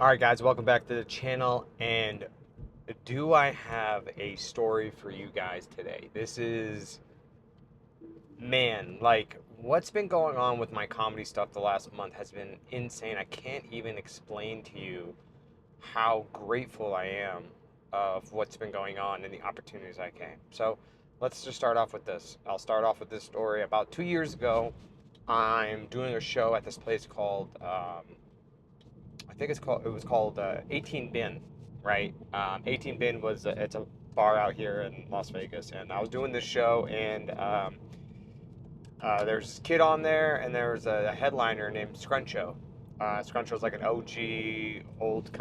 All right, guys, welcome back to the channel. And do I have a story for you guys today? This is, man, like what's been going on with my comedy stuff the last month has been insane. I can't even explain to you how grateful I am of what's been going on and the opportunities I came. So let's just start off with this. I'll start off with this story. About 2 years ago, I'm doing a show at this place called I think it was called 18 Bin, right? 18 Bin it's a bar out here in Las Vegas, and I was doing this show, and there's this kid on there, and there's a headliner named Scruncho. Scruncho's like an OG, older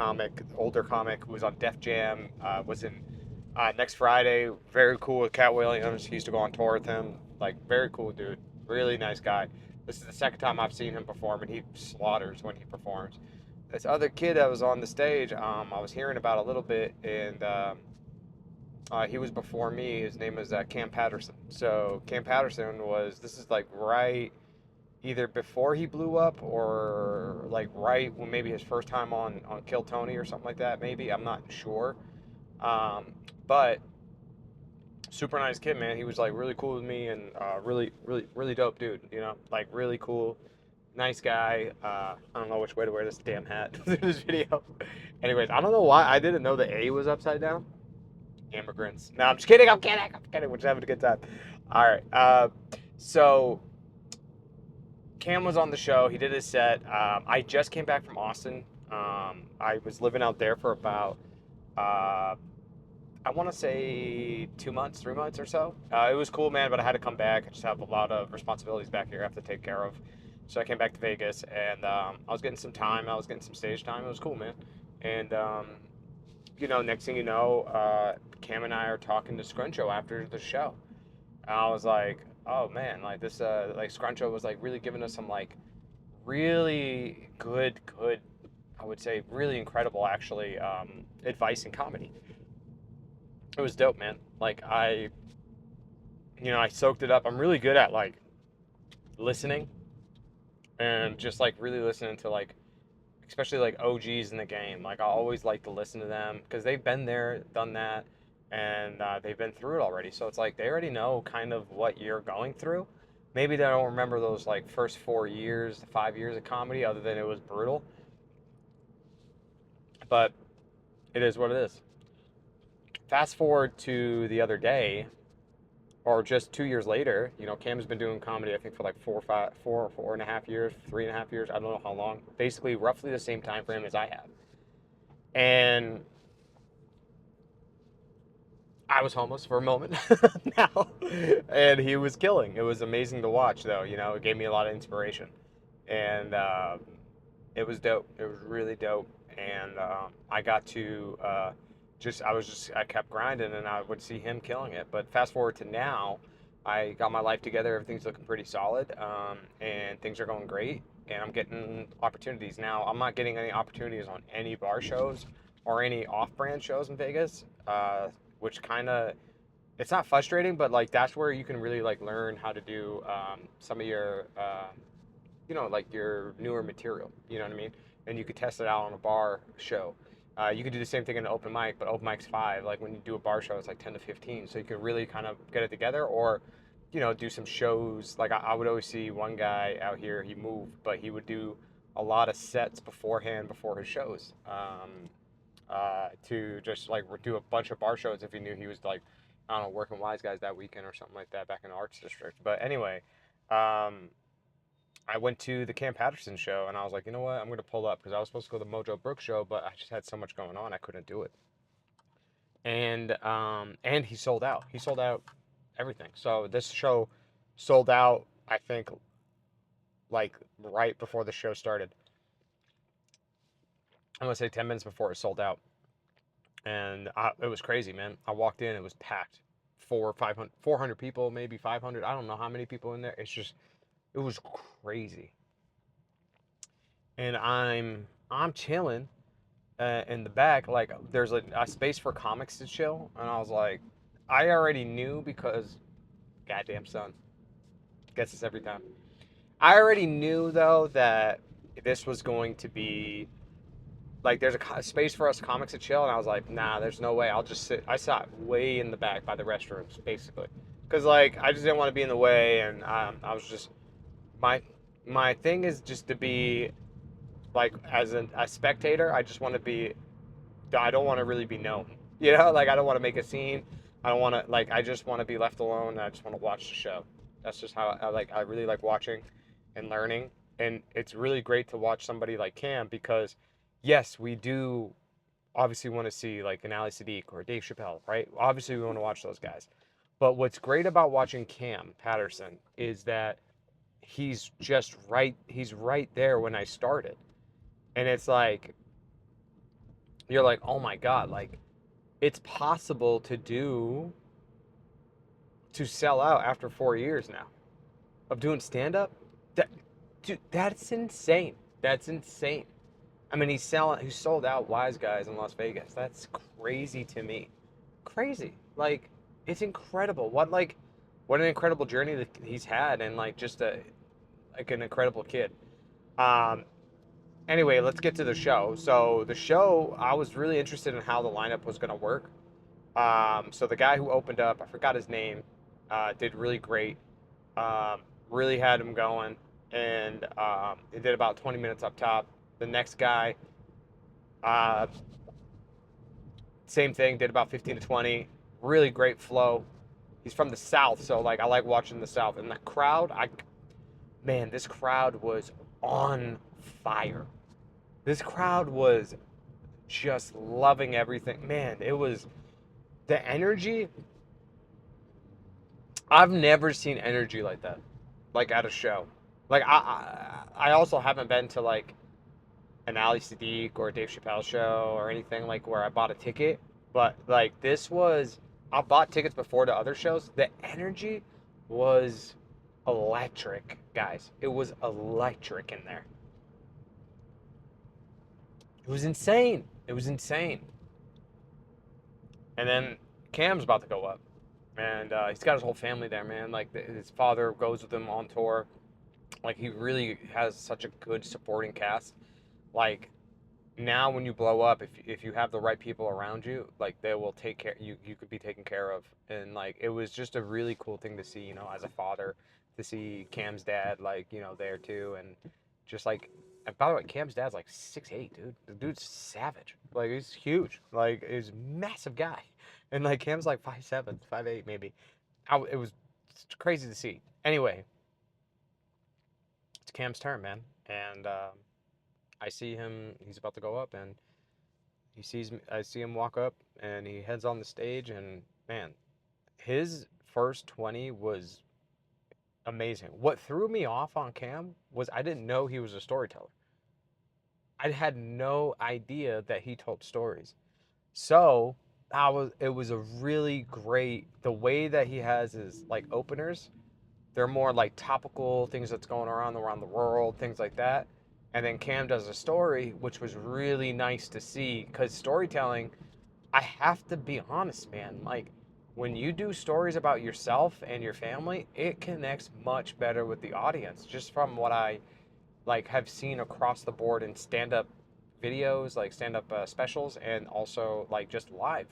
comic who was on Def Jam, was in next Friday. Very cool with Cat Williams. He used to go on tour with him. Like, very cool dude. Really nice guy. This is the second time I've seen him perform, and he slaughters when he performs. This other kid that was on the stage, I was hearing about a little bit, and he was before me. His name was Kam Patterson. So Kam Patterson this is like right either before he blew up or like right when maybe his first time on Kill Tony or something like that. Maybe I'm not sure, um, but super nice kid, man. He was like really cool with me and really dope dude. You know, like really cool, nice guy. I don't know which way to wear this damn hat through this video. Anyways, I don't know why I didn't know the A was upside down. Immigrants. No, I'm just kidding. I'm kidding. I'm kidding. We're just having a good time. All right. So Cam was on the show. He did his set. I just came back from Austin. I was living out there for about I want to say 2 months, 3 months or so. It was cool, man, but I had to come back. I just have a lot of responsibilities back here I have to take care of. So I came back to Vegas, and I was getting some time. I was getting some stage time. It was cool, man. And, next thing you know, Cam and I are talking to Scruncho after the show. And I was like, oh, man, like this, like Scruncho was like really giving us some like really good, I would say really incredible, actually, advice in comedy. It was dope, man. Like I soaked it up. I'm really good at like listening and just like really listening to like, especially like OGs in the game. Like I always like to listen to them because they've been there, done that, and they've been through it already. So it's like they already know kind of what you're going through. Maybe they don't remember those like first 4 years, 5 years of comedy, other than it was brutal. But it is what it is. Fast forward to the other day, or just 2 years later, Cam's been doing comedy, I think, for like 4.5 years, 3.5 years. I don't know how long. Basically, roughly the same time frame as I have. And I was homeless for a moment now, and he was killing. It was amazing to watch, though. It gave me a lot of inspiration, and it was dope. It was really dope, and I got to I kept grinding, and I would see him killing it. But fast forward to now, I got my life together. Everything's looking pretty solid, and things are going great. And I'm getting opportunities now. I'm not getting any opportunities on any bar shows or any off-brand shows in Vegas, which kind of it's not frustrating, but like that's where you can really like learn how to do some of your like your newer material. You know what I mean? And you could test it out on a bar show. You could do the same thing in an open mic, but open mic's 5. Like when you do a bar show, it's like 10 to 15. So you can really kind of get it together, or do some shows. Like I would always see one guy out here. He moved, but he would do a lot of sets beforehand before his shows. To just like do a bunch of bar shows if he knew he was like, I don't know, working Wise Guys that weekend or something like that back in the Arts District. But anyway, um, I went to the Cam Patterson show, and I was like, you know what, I'm going to pull up because I was supposed to go to the Mojo Brooks show, but I just had so much going on, I couldn't do it. And he sold out. He sold out everything. So this show sold out, I think, like right before the show started. I'm going to say 10 minutes before it sold out. And it was crazy, man. I walked in, it was packed. 400 people, maybe 500. I don't know how many people in there. It was crazy. And I'm chilling in the back. Like there's a space for comics to chill, and I was like, I already knew because, goddamn son, gets this every time. I already knew though that this was going to be like there's a space for us comics to chill, and I was like, nah, there's no way. I'll just sit. I sat way in the back by the restrooms, basically, because like I just didn't want to be in the way, and I was just my my thing is just to be like as a spectator. I just want to be. I don't want to really be known, you know. Like I don't want to make a scene. I don't want to like. I just want to be left alone. And I just want to watch the show. That's just how I like. I really like watching and learning, and it's really great to watch somebody like Cam because yes, we do obviously want to see like an Ali Sadiq or Dave Chappelle, right? Obviously, we want to watch those guys. But what's great about watching Cam Patterson is that he's just right. He's right there when I started, and it's like you're like, oh my god, like it's possible to sell out after 4 years now of doing stand up. That, dude, that's insane. That's insane. I mean, he sold out Wise Guys in Las Vegas. That's crazy to me. Crazy. Like, it's incredible. What an incredible journey that he's had, and like just like an incredible kid. Um, anyway, let's get to the show. So the show, I was really interested in how the lineup was going to work. So the guy who opened up, I forgot his name, did really great. Really had him going, and he did about 20 minutes up top. The next guy, uh, same thing, did about 15 to 20. Really great flow. He's from the South, so like I like watching the South. And the crowd, man, this crowd was on fire. This crowd was just loving everything. Man, it was the energy. I've never seen energy like that, like at a show. Like I also haven't been to like an Ali Sadiq or a Dave Chappelle show or anything like where I bought a ticket. But like this was, I bought tickets before to other shows. The energy was electric, guys. It was electric in there. It was insane. It was insane. And then Cam's about to go up, and he's got his whole family there, man. Like his father goes with him on tour. Like he really has such a good supporting cast. Like now when you blow up, if you have the right people around you, like they will take care, you could be taken care of. And like it was just a really cool thing to see, you know, as a father, to see Cam's dad like, you know, there too. And just like, and by the way, Cam's dad's like 6'8", dude. The dude's savage. Like he's huge. Like he's a massive guy. And like Cam's like 5'7", 5'8" maybe. It was crazy to see. Anyway, it's Cam's turn, man. And I see him, he's about to go up, and he sees me, I see him walk up, and he heads on the stage, and man, his first 20 was amazing. What threw me off on Cam was I didn't know he was a storyteller. I had no idea that he told stories. So it was a really great, the way that he has his like openers, they're more like topical things that's going around the world, things like that. And then Cam does a story, which was really nice to see because storytelling, I have to be honest, man. Like when you do stories about yourself and your family, it connects much better with the audience. Just from what I like have seen across the board in stand-up videos, like stand-up specials, and also like just live.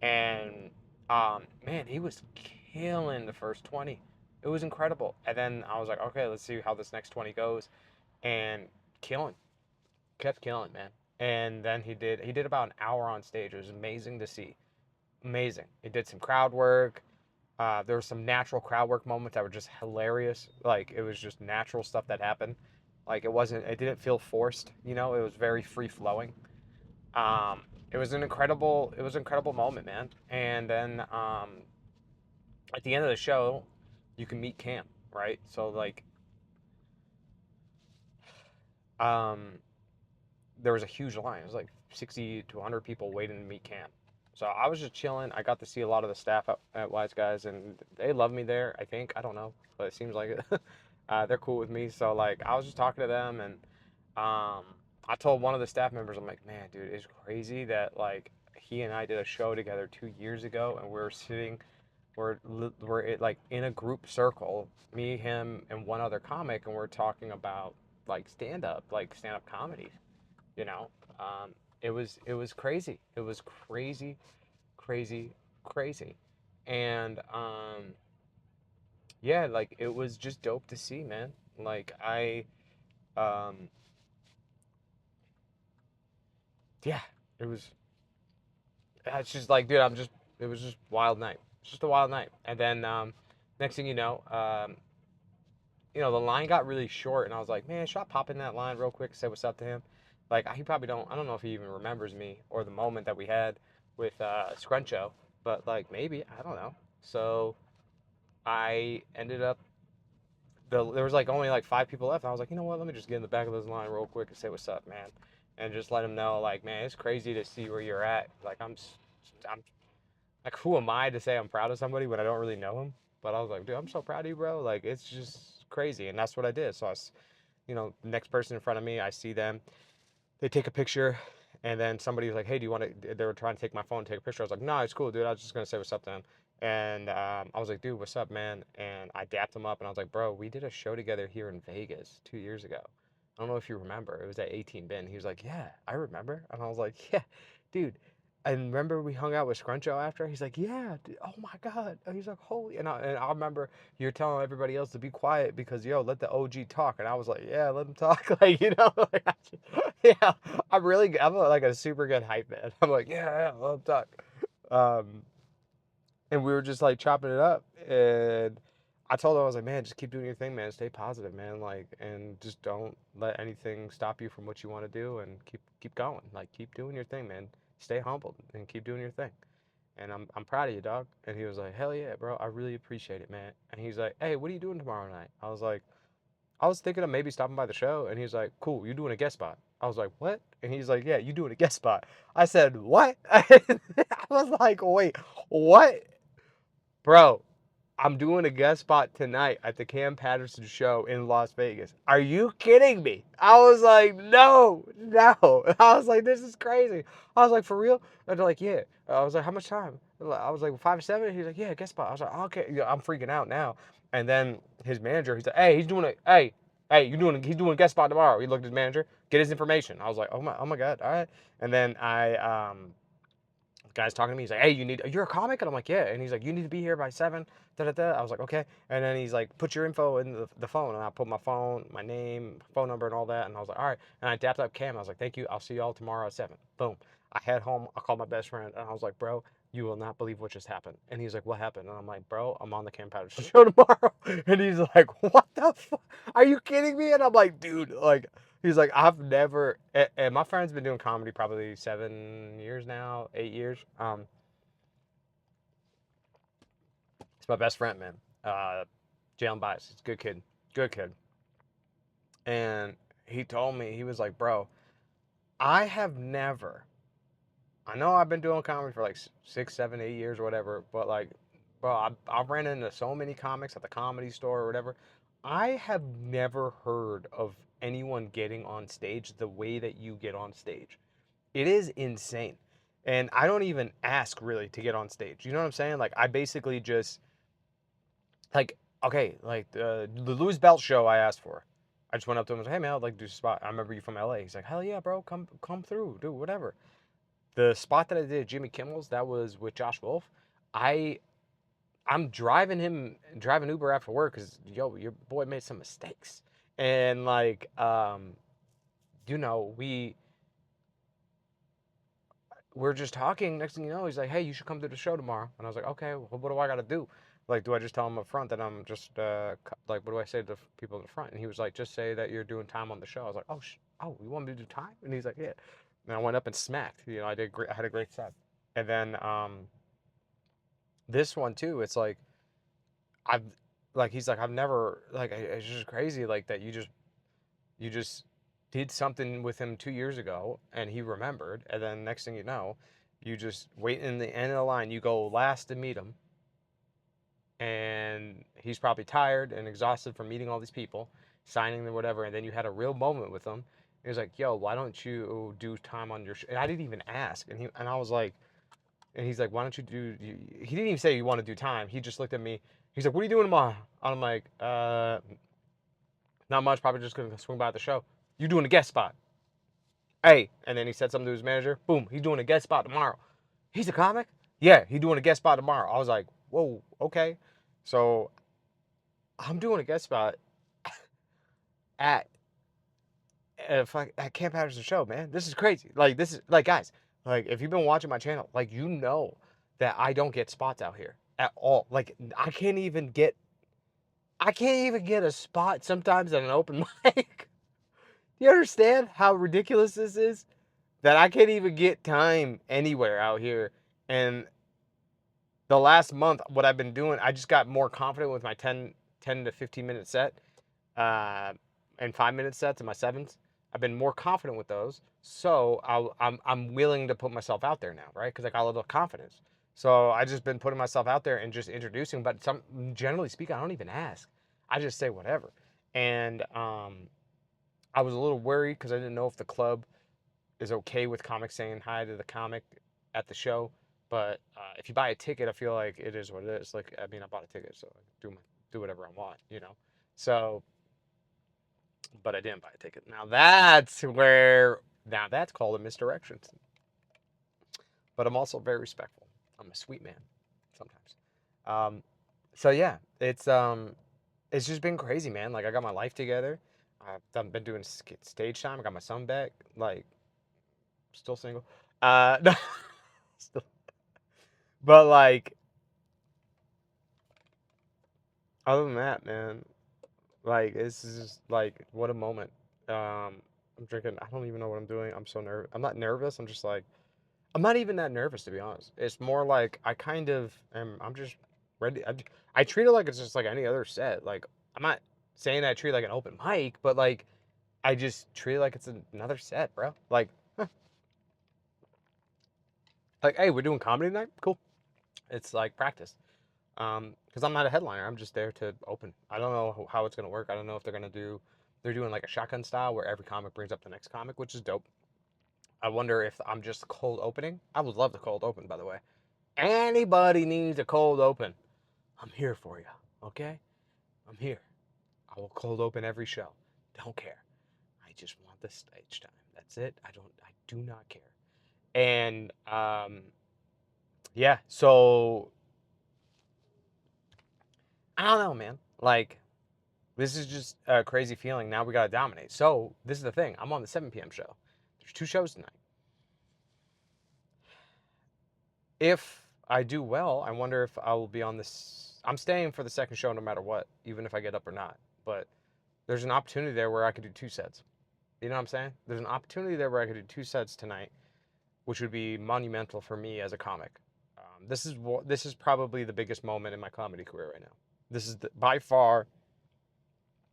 And man, he was killing the first 20. It was incredible. And then I was like, okay, let's see how this next 20 goes. And killing, kept killing, man. And then he did about an hour on stage. It was amazing to see. Amazing. He did some crowd work. There was some natural crowd work moments that were just hilarious. Like it was just natural stuff that happened. Like it didn't feel forced, you know, it was very free flowing. Um, it was an incredible moment, man. And then at the end of the show, you can meet Cam, right? So like, um, there was a huge line. It was like 60 to 100 people waiting to meet Cam. So I was just chilling. I got to see a lot of the staff at Wise Guys, and they love me there. I think, I don't know, but it seems like it. They're cool with me. So like, I was just talking to them, and I told one of the staff members, I'm like, man, dude, it's crazy that like he and I did a show together 2 years ago, and we're like in a group circle, me, him, and one other comic, and we're talking about like stand up comedy, you know. it was crazy. It was crazy, crazy, crazy, and yeah, like it was just dope to see, man. Like um, yeah, it was. It's just like, dude, It was just wild night. It's just a wild night, and then next thing the line got really short, and I was like, man, should I pop in that line real quick and say what's up to him? Like, he probably don't. I don't know if he even remembers me or the moment that we had with Scruncho, but like maybe I don't know. So I ended up there was like only like 5 people left. And I was like, you know what? Let me just get in the back of this line real quick and say what's up, man, and just let him know, like, man, it's crazy to see where you're at. Like, I'm like, who am I to say I'm proud of somebody when I don't really know him? But I was like, dude, I'm so proud of you, bro. Like, it's just crazy, and that's what I did. So the next person in front of me, I see them, they take a picture, and then somebody was like, hey, do you want to? They were trying to take my phone and take a picture. I was like, no, it's cool, dude. I was just gonna say what's up to him. And I was like, dude, what's up, man? And I dapped him up, and I was like, bro, we did a show together here in Vegas 2 years ago. I don't know if you remember. It was at 18 Bin. He was like, yeah, I remember. And I was like, yeah, dude. And remember we hung out with Scruncho after? He's like, yeah, dude, oh my God. And he's like, holy. And I remember you're telling everybody else to be quiet because, yo, let the OG talk. And I was like, yeah, let him talk. Like, like, yeah, I'm like a super good hype man. I'm like, yeah, let him talk. Um, and we were just like chopping it up. And I told him, I was like, man, just keep doing your thing, man. Stay positive, man. Like, and just don't let anything stop you from what you want to do, and keep going. Like, keep doing your thing, man. Stay humbled and keep doing your thing. And I'm proud of you, dog. And he was like, hell yeah, bro. I really appreciate it, man. And he's like, hey, what are you doing tomorrow night? I was like, I was thinking of maybe stopping by the show. And he's like, cool, you doing a guest spot? I was like, what? And he's like, yeah, you doing a guest spot. I said, what? I was like, wait, what? Bro, I'm doing a guest spot tonight at the Kam Patterson show in Las Vegas. Are you kidding me? I was like, no, no. I was like, this is crazy. I was like, for real? And they're like, yeah. I was like, how much time? I was like, 5 7. He's like, yeah, guest spot. I was like, okay. Yeah, I'm freaking out now. And then his manager, he's like, hey, he's doing a guest spot tomorrow. He looked at his manager, get his information. I was like, oh my God, all right. And then the guy's talking to me. He's like, hey, you're a comic? And I'm like, yeah. And he's like, you need to be here by 7. Da, da, da. I was like, okay. And then he's like, put your info in the phone. And I put my phone, my name, phone number, and all that. And I was like, all right. And I dapped up Cam. I was like, thank you. I'll see y'all tomorrow at 7. Boom. I head home. I called my best friend. And I was like, bro, you will not believe what just happened. And he's like, what happened? And I'm like, bro, I'm on the Kam Patterson show tomorrow. And he's like, what the fuck? Are you kidding me? And I'm like, dude, like, he's like, I've never, and my friend's been doing comedy probably 7 years now, 8 years. It's my best friend, man. Jalen Bias. He's a good kid. Good kid. And he told me, he was like, bro, I have never, I know I've been doing comedy for like 6, 7, 8 years or whatever, but like, bro, I've ran into so many comics at the comedy store or whatever. I have never heard of anyone getting on stage the way that you get on stage. It is insane. And I don't even ask really to get on stage. You know what I'm saying? Like, I basically just, like, okay, like the Louis Belt show I asked for. I just went up to him and was, hey man, I'd like to do a spot. I remember you from LA. He's like, hell yeah, bro, come through, do whatever. The spot that I did at Jimmy Kimmel's, that was with Josh Wolf. I I'm driving Uber after work because your boy made some mistakes. And like we we're just talking. Next thing you know, he's like, "Hey, you should come to the show tomorrow." And I was like, "Okay, well, what do I got to do? Like, do I just tell him up front that I'm just like, what do I say to the people in the front?" And he was like, "Just say that you're doing time on the show." I was like, "Oh, you want me to do time?" And he's like, "Yeah." And I went up and smacked. I did great. I had a great set. And then this one too. It's like I've he's like, I've never, like, it's just crazy like that. You just did something with him 2 years ago and he remembered, and then next thing you know, you just wait in the end of the line, you go last to meet him, and he's probably tired and exhausted from meeting all these people, signing them, whatever, and then you had a real moment with him. He was like, yo, why don't you do time on your show? And I didn't even ask, and I was like, and he's like, why don't you do, he didn't even say you want to do time, he just looked at me, he's like, what are you doing tomorrow? I'm like, not much, probably just gonna swing by the show. You doing a guest spot? Hey, and then he said something to his manager. Boom, he's doing a guest spot tomorrow. He's a comic? Yeah, he's doing a guest spot tomorrow. I was like, whoa, okay. So I'm doing a guest spot at at Kam Patterson show, man. This is crazy. Like this is like guys, like if you've been watching my channel, like you know that I don't get spots out here at all. Like I can't even get a spot sometimes at an open mic. Do you understand how ridiculous this is? That I can't even get time anywhere out here. And the last month, what I've been doing, I just got more confident with my 10 to 15 minute set uh, and 5 minute sets and my sevens. I've been more confident with those. So I'm willing to put myself out there now, right? Because I got a little confidence. So I just been putting myself out there and just introducing. But generally speaking, I don't even ask. I just say whatever. And I was a little worried because I didn't know if the club is okay with comics saying hi to the comic at the show. But if you buy a ticket, I feel like it is what it is. Like, I mean, I bought a ticket, so I do whatever I want, you know. So, but I didn't buy a ticket. Now that's called a misdirection. But I'm also very respectful. I'm a sweet man sometimes. Um, so yeah, it's just been crazy, man. Like I got my life together. I've been doing stage time. I got my son back. Like still single. No, still, but like other than that, man, like this is just like what a moment. I'm drinking. I don't even know what I'm doing. I'm so nervous. I'm not nervous. I'm just like I'm not even that nervous to be honest. It's more like I kind of am. I'm just ready. I treat it like it's just like any other set. Like I'm not saying I treat it like an open mic, but like I just treat it like it's another set, bro. Like hey, we're doing comedy tonight. Cool. It's like practice. Because I'm not a headliner. I'm just there to open. I don't know how it's gonna work. I don't know if they're gonna do. They're doing like a shotgun style where every comic brings up the next comic, which is dope. I wonder if I'm just cold opening. I would love the cold open, by the way. Anybody needs a cold open. I'm here for you. Okay? I'm here. I will cold open every show. Don't care. I just want the stage time. That's it. I do not care. And yeah, so I don't know, man. Like this is just a crazy feeling. Now we gotta dominate. So this is the thing. I'm on the 7 p.m. show. There's 2 shows tonight. If I do well, I wonder if I will be on this. I'm staying for the second show no matter what, even if I get up or not. But there's an opportunity there where I could do 2 sets. You know what I'm saying? There's an opportunity there where I could do 2 sets tonight, which would be monumental for me as a comic. This is probably the biggest moment in my comedy career right now. This is by far.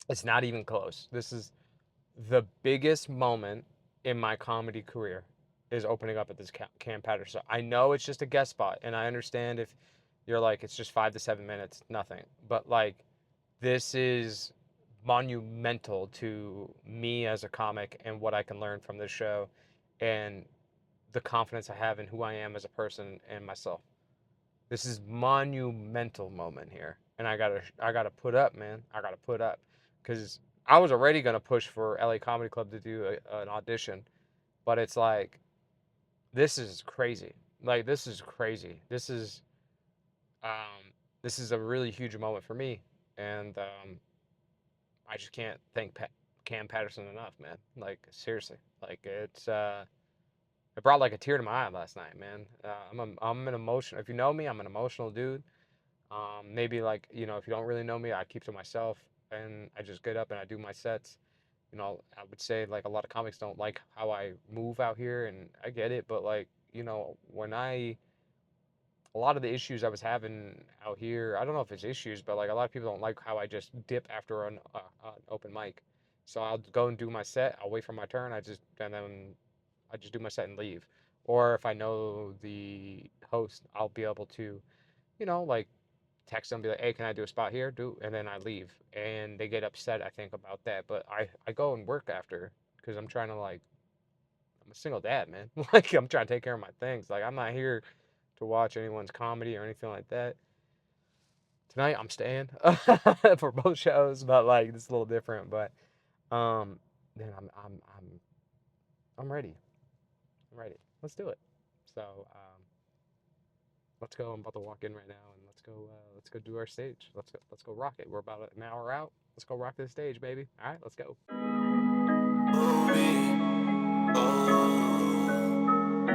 It's not even close. This is the biggest moment in my comedy career is opening up at this Kam Patterson. I know it's just a guest spot, and I understand if you're like it's just 5 to 7 minutes, nothing. But like this is monumental to me as a comic and what I can learn from this show, and the confidence I have in who I am as a person and myself. This is monumental moment here, and I gotta put up, man. I gotta put up, because I was already gonna push for LA Comedy Club to do an audition, but it's like this is crazy. Like this is crazy. Um, this is a really huge moment for me, and I just can't thank Kam Patterson enough, man. Like seriously, like it brought like a tear to my eye last night, man. I'm an emotional. If you know me, I'm an emotional dude. Maybe like if you don't really know me, I keep to myself and I just get up and I do my sets. I would say like a lot of comics don't like how I move out here, and I get it, but like when a lot of the issues I was having out here, I don't know if it's issues, but like a lot of people don't like how I just dip after an open mic. So I'll go and do my set. I'll wait for my turn. And then I just do my set and leave. Or if I know the host, I'll be able to, like text them, be like, "Hey, can I do a spot here?" And then I leave, and they get upset, I think, about that. But I go and work after because I'm trying to like I'm a single dad, man. Like I'm trying to take care of my things. Like I'm not here to watch anyone's comedy or anything like that. Tonight I'm staying for both shows, but like it's a little different. But then I'm I'm ready. I'm ready. Let's do it. So let's go. I'm about to walk in right now, and let's go do our stage. Let's go rock it. We're about an hour out. Let's go rock the stage, baby. All right, let's go.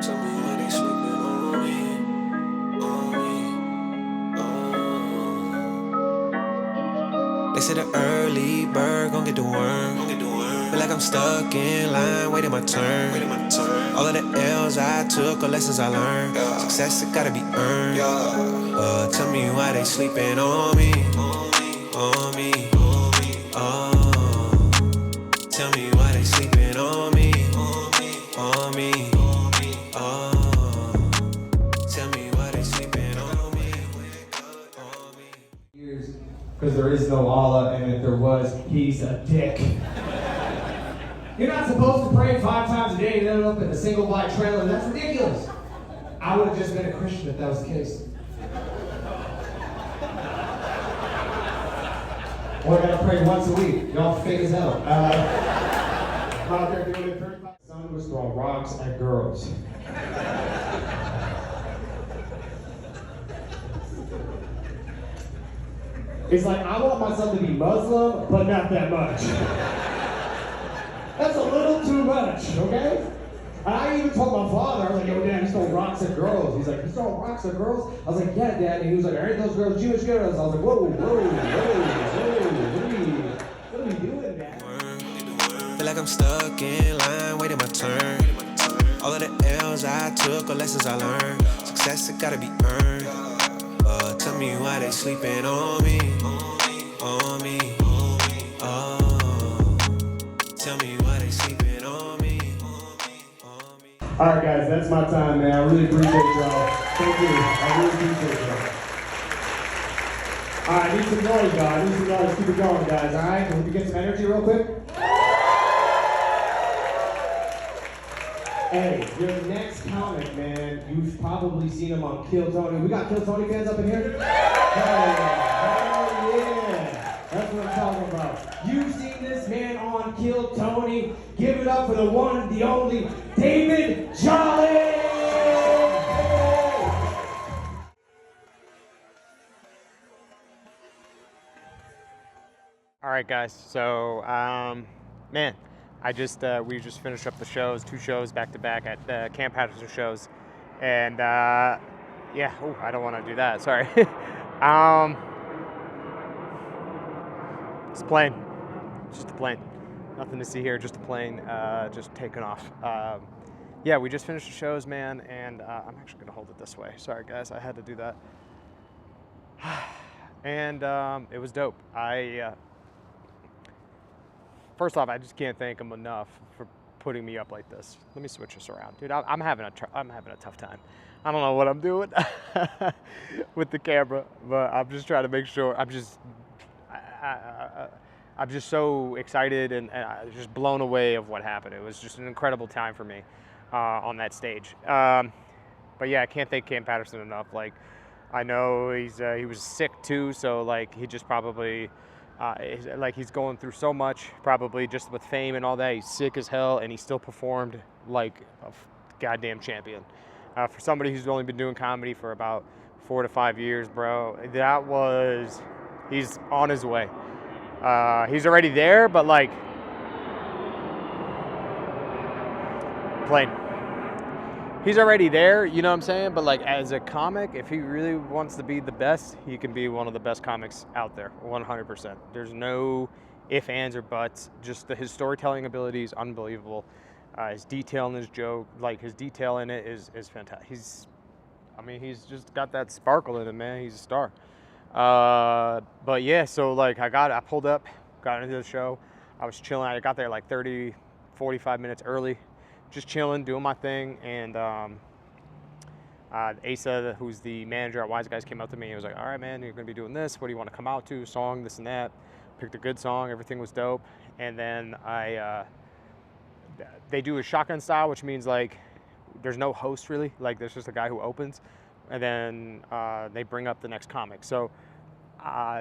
Tell me why they sleeping on me, on me. They say the early bird gon' get the worm. Feel like I'm stuck in line, waiting my turn. All of the L's I took are lessons I learned. Success, it gotta be earned. Tell me why they sleeping on me, on me. Tell me why they sleeping on me, on me. Tell me why they sleeping on me, on me. Because there is no Allah, and if there was, he's a dick. You're not supposed to pray 5 times a day and end up in a single wide trailer. That's ridiculous. I would have just been a Christian if that was the case. Or I gotta pray once a week. Y'all fake as hell. I'm out there doing it 35. Son was throwing rocks at girls. It's like, I want my son to be Muslim, but not that much. That's a little too much, okay? And I even told my father, I was like, yo, Dad, he's throwing rocks at girls. He's like, he's throwing rocks at girls? I was like, yeah, Dad. And he was like, aren't those girls Jewish girls? I was like, whoa, what are we doing, Dad? Feel like I'm stuck in line, waiting my turn. All of the L's I took are lessons I learned. Success, it gotta be earned. Tell me why they sleeping on me, on me. Tell me why they sleeping on me, on me. All right, guys, that's my time, man. I really appreciate y'all. Thank you. I really appreciate y'all. All right, I need some noise, y'all. I need some noise. Keep it going, guys. All right, can we get some energy real quick? Hey, your next comic, man, you've probably seen him on Kill Tony. We got Kill Tony fans up in here? Hell yeah. That's what I'm talking about. You've seen this man on Kill Tony. Give it up for the one, the only, David Jolly! All right, guys. So, man, we just finished up the shows, 2 shows back to back at the Kam Patterson shows, and yeah. Oh, I don't want to do that. Sorry. It's a plane. Just a plane. Nothing to see here. Just a plane. Just taking off. Yeah, we just finished the shows, man, and I'm actually gonna hold it this way. Sorry, guys. I had to do that. And it was dope. First off, I just can't thank him enough for putting me up like this. Let me switch this around, dude. I'm having a tough time. I don't know what I'm doing with the camera, but I'm just trying to make sure. I'm just so excited and just blown away of what happened. It was just an incredible time for me on that stage. But yeah, I can't thank Kam Patterson enough. Like, I know he was sick too, so like he just probably. He's going through so much, probably just with fame and all that. He's sick as hell, and he still performed like a goddamn champion. For somebody who's only been doing comedy for about 4 to 5 years, bro, he's on his way. He's already there, but like, plane. He's already there, you know what I'm saying? But like, as a comic, if he really wants to be the best, he can be one of the best comics out there, 100%. There's no ifs, ands, or buts. Just his storytelling ability is unbelievable. His detail in his joke, like his detail in it is fantastic. He's just got that sparkle in him, man. He's a star. But yeah, so like I pulled up, got into the show. I was chilling. I got there like 30, 45 minutes early. Just chilling, doing my thing, and Asa, who's the manager at Wise Guys, came up to me. He was like, all right, man, you're going to be doing this. What do you want to come out to? Song, this and that. Picked a good song. Everything was dope. And then they do a shotgun style, which means, like, there's no host, really. Like, there's just a guy who opens. And then they bring up the next comic. So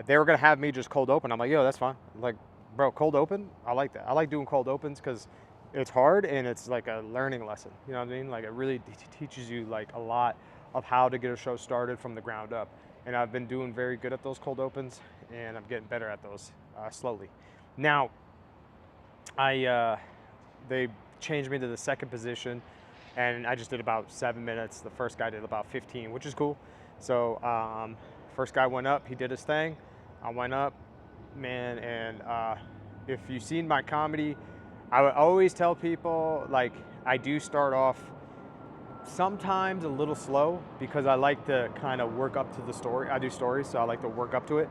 they were going to have me just cold open. I'm like, yo, that's fine. I'm like, bro, cold open? I like that. I like doing cold opens because it's hard, and it's like a learning lesson. You know what I mean? Like it really teaches you like a lot of how to get a show started from the ground up. And I've been doing very good at those cold opens, and I'm getting better at those slowly. Now, they changed me to the second position, and I just did about 7 minutes. The first guy did about 15, which is cool. So first guy went up, he did his thing. I went up, man, and if you've seen my comedy, I would always tell people, like, I do start off sometimes a little slow because I like to kind of work up to the story. I do stories, so I like to work up to it.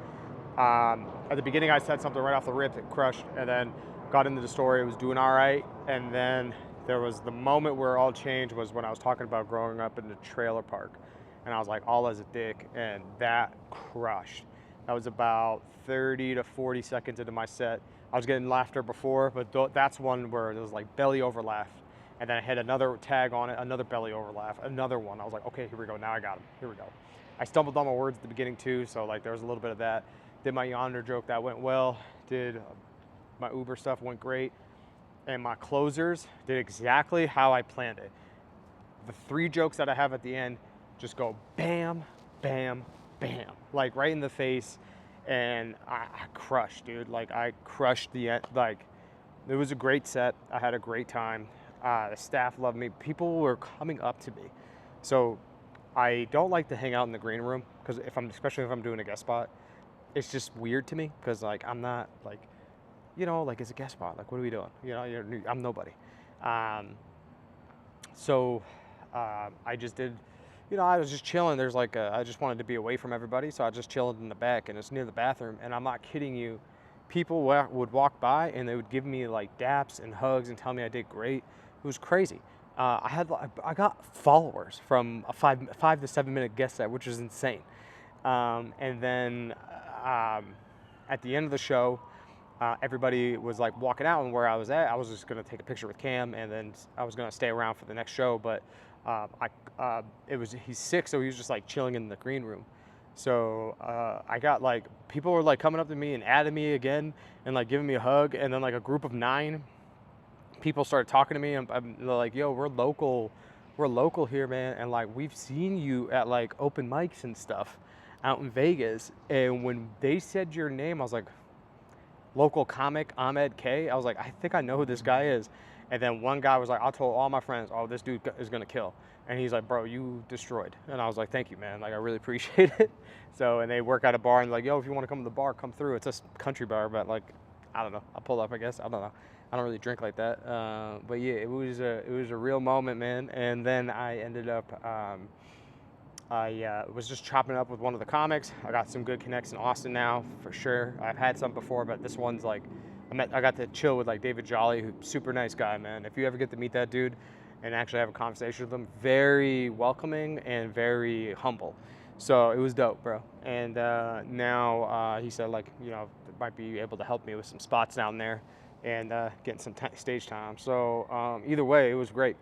At the beginning, I said something right off the rip, it crushed, and then got into the story, it was doing all right, and then there was the moment where it all changed was when I was talking about growing up in the trailer park, and I was like, all as a dick, and that crushed. That was about 30 to 40 seconds into my set. I was getting laughter before, but that's one where there was like belly over laugh. And then I had another tag on it, another belly over laugh, another one. I was like, okay, here we go. Now I got him. Here we go. I stumbled on my words at the beginning too, so like there was a little bit of that. Did my yonder joke, that went well. Did my Uber stuff, went great. And my closers did exactly how I planned it. The 3 jokes that I have at the end just go bam, bam, bam, like right in the face. And I crushed, dude. Like I crushed the end. Like it was a great set. I had a great time. The staff loved me. People were coming up to me. So I don't like to hang out in the green room because especially if I'm doing a guest spot, it's just weird to me because like I'm not like, like it's a guest spot. Like what are we doing? I'm nobody. So I just did. I was just chilling. There's like I just wanted to be away from everybody, so I just chilled in the back, and it's near the bathroom. And I'm not kidding you, people would walk by and they would give me like daps and hugs and tell me I did great. It was crazy. I got followers from a 5 to 7 minute guest set, which is insane. And then at the end of the show, everybody was like walking out, and where I was at, I was just gonna take a picture with Cam, and then I was gonna stay around for the next show, but he's sick, so he was just like chilling in the green room. So I got like people were like coming up to me and adding me again and like giving me a hug, and then like a group of 9 people started talking to me, and they're like, "Yo, we're local here, man, and like we've seen you at like open mics and stuff out in Vegas." And when they said your name, I was like, "Local comic Ahmed K." I was like, "I think I know who this guy is." And then one guy was like, I told all my friends, "Oh, this dude is gonna kill." And he's like, "Bro, you destroyed." And I was like, "Thank you, man. Like, I really appreciate it." So, and they work at a bar, and like, "Yo, if you want to come to the bar, come through." It's a country bar, but like, I don't know. I'll pull up, I guess. I don't know. I don't really drink like that. But yeah, it was a real moment, man. And then I ended up, I was just chopping it up with one of the comics. I got some good connects in Austin now, for sure. I've had some before, but this one's like, I got to chill with like David Jolly, who's super nice guy, man. If you ever get to meet that dude and actually have a conversation with him, very welcoming and very humble. So it was dope, bro. And now he said like, might be able to help me with some spots down there and getting some stage time. So either way, it was great.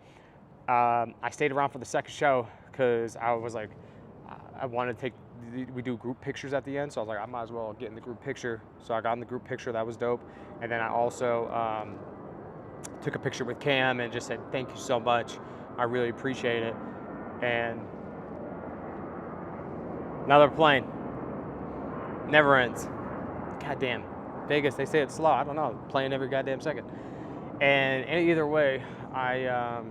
I stayed around for the second show because I was like, I wanted to we do group pictures at the end, so I was like, I might as well get in the group picture. So I got in the group picture, that was dope. And then I also took a picture with Cam and just said, "Thank you so much, I really appreciate it." And another plane, never ends. Goddamn, Vegas, they say it's slow. I don't know, playing every goddamn second. And either way, I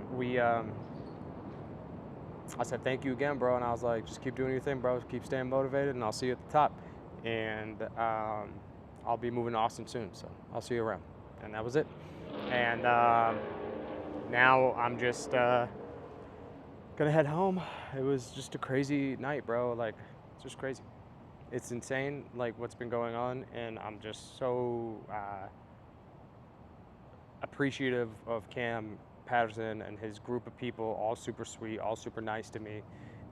said, "Thank you again, bro." And I was like, "Just keep doing your thing, bro. Keep staying motivated, and I'll see you at the top." And I'll be moving to Austin soon, so I'll see you around. And that was it. And now I'm just gonna head home. It was just a crazy night, bro. Like, it's just crazy. It's insane, like, what's been going on, and I'm just so appreciative of Kam Patterson and his group of people, all super sweet, all super nice to me.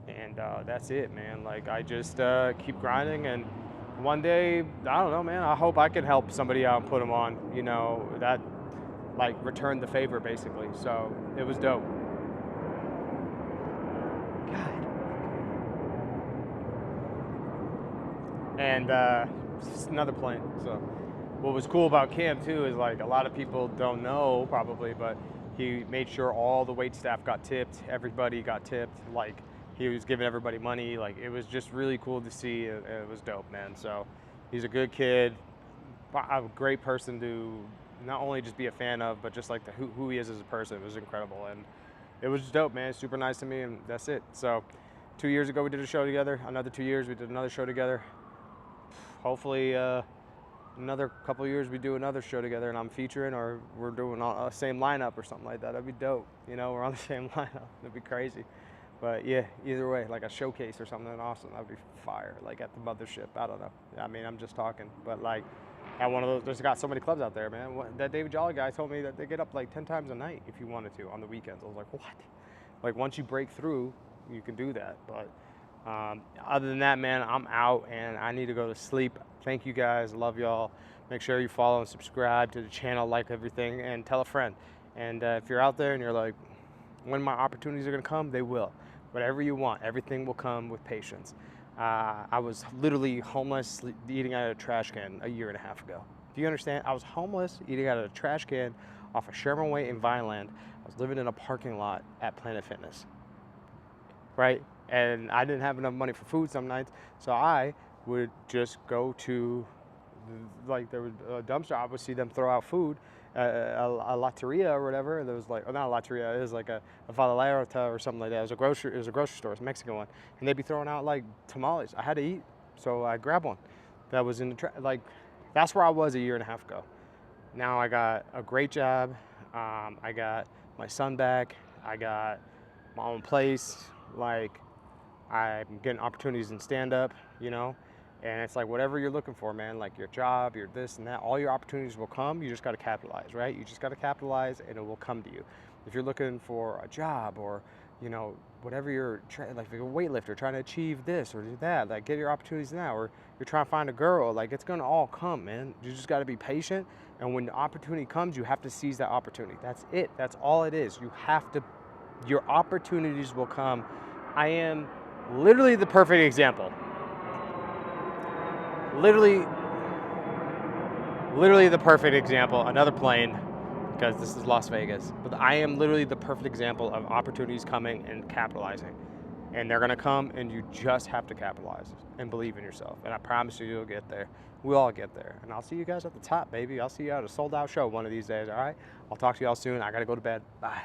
And that's it, man. Like, I just keep grinding, and one day, I don't know, man, I hope I can help somebody out and put them on, that, like, return the favor, basically. So it was dope. God. And just another plane. So what was cool about Cam too is, like, a lot of people don't know probably, but He made sure all the wait staff got tipped. Everybody got tipped. Like, he was giving everybody money. Like, it was just really cool to see. It was dope, man. So he's a good kid, a great person to not only just be a fan of, but just like who he is as a person. It was incredible, and it was just dope, man. Super nice to me, and that's it. So 2 years ago we did a show together. Another 2 years we did another show together. Hopefully another couple of years we do another show together, and I'm featuring, or we're doing a same lineup or something like that. That'd be dope. You know, we're on the same lineup. That'd be crazy. But yeah, either way, like a showcase or something awesome. That'd be fire. Like at the mothership. I don't know. I mean, I'm just talking, but like at one of those, there's got so many clubs out there, man. That David Jolly guy told me that they get up like 10 times a night if you wanted to on the weekends. I was like, what? Like once you break through, you can do that. But other than that, man, I'm out and I need to go to sleep. Thank you guys. Love y'all. Make sure you follow and subscribe to the channel, like everything, and tell a friend. And if you're out there and you're like, when my opportunities are going to come, they will. Whatever you want, everything will come with patience. I was literally homeless, eating out of a trash can a year and a half ago. Do you understand? I was homeless, eating out of a trash can off of Sherman Way in Vineland. I was living in a parking lot at Planet Fitness, right? And I didn't have enough money for food some nights, so I would just go to, like, there was a dumpster. I would see them throw out food, a latteria or whatever. There was like, not a latteria, it was like a Valerota or something like that. It was a grocery store, it was a Mexican one, and they'd be throwing out like tamales. I had to eat, so I grabbed one. That was in the like, that's where I was a year and a half ago. Now I got a great job. I got my son back. I got my own place. Like, I'm getting opportunities in stand-up, you know. And it's like whatever you're looking for, man, like your job, your this and that, all your opportunities will come. You just got to capitalize, right? You just got to capitalize and it will come to you. If you're looking for a job or, you know, whatever you're trying, like if you're a weightlifter trying to achieve this or do that, like get your opportunities now. Or you're trying to find a girl, like it's going to all come, man. You just got to be patient. And when the opportunity comes, you have to seize that opportunity. That's it. That's all it is. You have to, your opportunities will come. I am literally the perfect example. Literally the perfect example. Another plane, because this is Las Vegas. But I am literally the perfect example of opportunities coming and capitalizing. And they're gonna come, and you just have to capitalize and believe in yourself. And I promise you, you'll get there. We'll all get there. And I'll see you guys at the top, baby. I'll see you at a sold-out show one of these days, all right? I'll talk to y'all soon. I gotta go to bed. Bye.